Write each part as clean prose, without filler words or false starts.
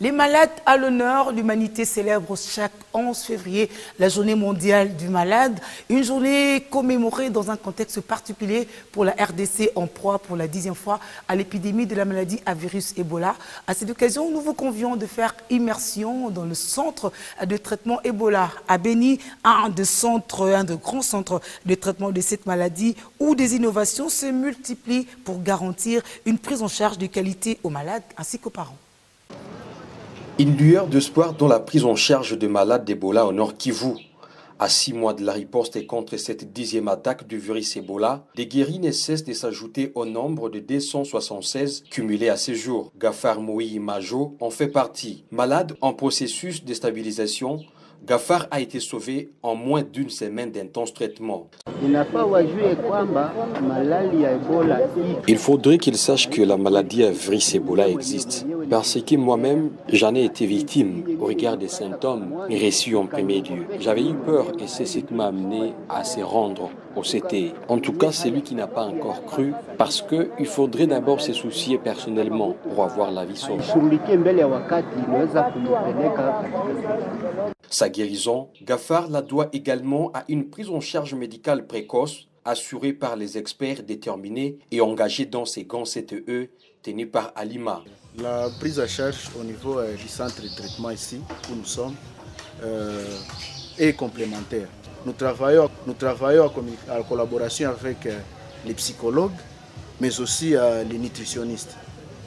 Les malades à l'honneur, l'humanité célèbre chaque 11 février la journée mondiale du malade, une journée commémorée dans un contexte particulier pour la RDC en proie pour la 10e fois à l'épidémie de la maladie à virus Ebola. À cette occasion, nous vous convions de faire immersion dans le centre de traitement Ebola à Beni, un de grands centres de traitement de cette maladie où des innovations se multiplient pour garantir une prise en charge de qualité aux malades ainsi qu'aux parents. Une lueur d'espoir dans la prise en charge des malades d'Ebola au Nord Kivu. À 6 mois de la riposte contre cette 10e attaque du virus Ebola, des guéris ne cessent de s'ajouter au nombre de 276 cumulés à ce jour. Gafar Moui Majo en fait partie. Malade en processus de stabilisation, Gafar a été sauvé en moins d'une semaine d'intense traitement. Il faudrait qu'il sache que la maladie à virus Ebola existe, parce que moi-même, j'en ai été victime au regard des symptômes reçus en premier lieu. J'avais eu peur et c'est ce qui m'a amené à se rendre au CTE. En tout cas, c'est lui qui n'a pas encore cru, parce qu'il faudrait d'abord se soucier personnellement pour avoir la vie sauve. Sa guérison, Gafar la doit également à une prise en charge médicale précoce assurée par les experts déterminés et engagés dans ces grands CTE tenus par Alima. La prise en charge au niveau du centre de traitement ici, où nous sommes, est complémentaire. Nous travaillons en collaboration avec les psychologues, mais aussi les nutritionnistes.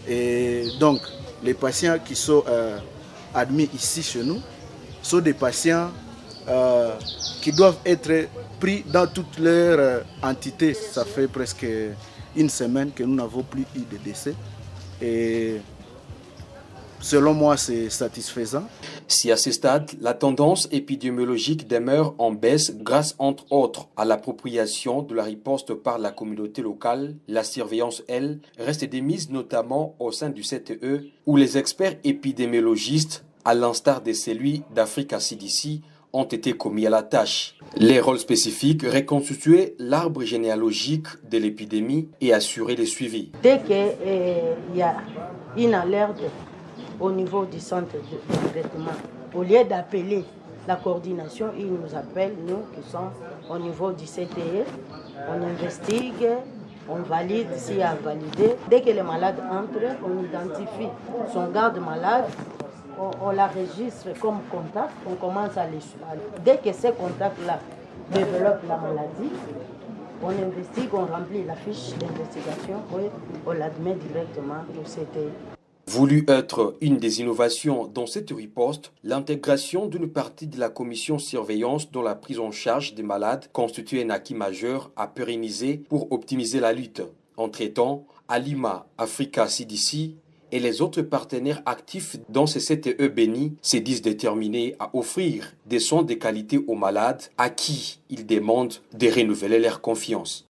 Et donc, les patients qui sont admis ici chez nous sont des patients qui doivent être pris dans toutes leurs entités. Ça fait presque une semaine que nous n'avons plus eu de décès. Et selon moi, c'est satisfaisant. Si à ce stade, la tendance épidémiologique demeure en baisse grâce entre autres à l'appropriation de la riposte par la communauté locale, la surveillance, elle, reste démise notamment au sein du CTE où les experts épidémiologistes, à l'instar de celui d'Africa CDC, ont été commis à la tâche. Les rôles spécifiques reconstituer l'arbre généalogique de l'épidémie et assurer le suivi. Dès qu'il y a une alerte au niveau du centre de traitement, au lieu d'appeler la coordination, ils nous appellent, nous qui sommes au niveau du CTE, on investigue, on valide s'il y a validé. Dès que le malade entre, on identifie son garde malade, on la registre comme contact, on commence à les suivre. Dès que ces contacts-là développent la maladie, on investigue, on remplit la fiche d'investigation et on l'admet directement au CTE. Voulu être une des innovations dans cette riposte, l'intégration d'une partie de la commission surveillance dans la prise en charge des malades constitue un acquis majeur à pérenniser pour optimiser la lutte. Entre-temps, Alima, Africa CDC et les autres partenaires actifs dans ces CTE Beni se disent déterminés à offrir des soins de qualité aux malades à qui ils demandent de renouveler leur confiance.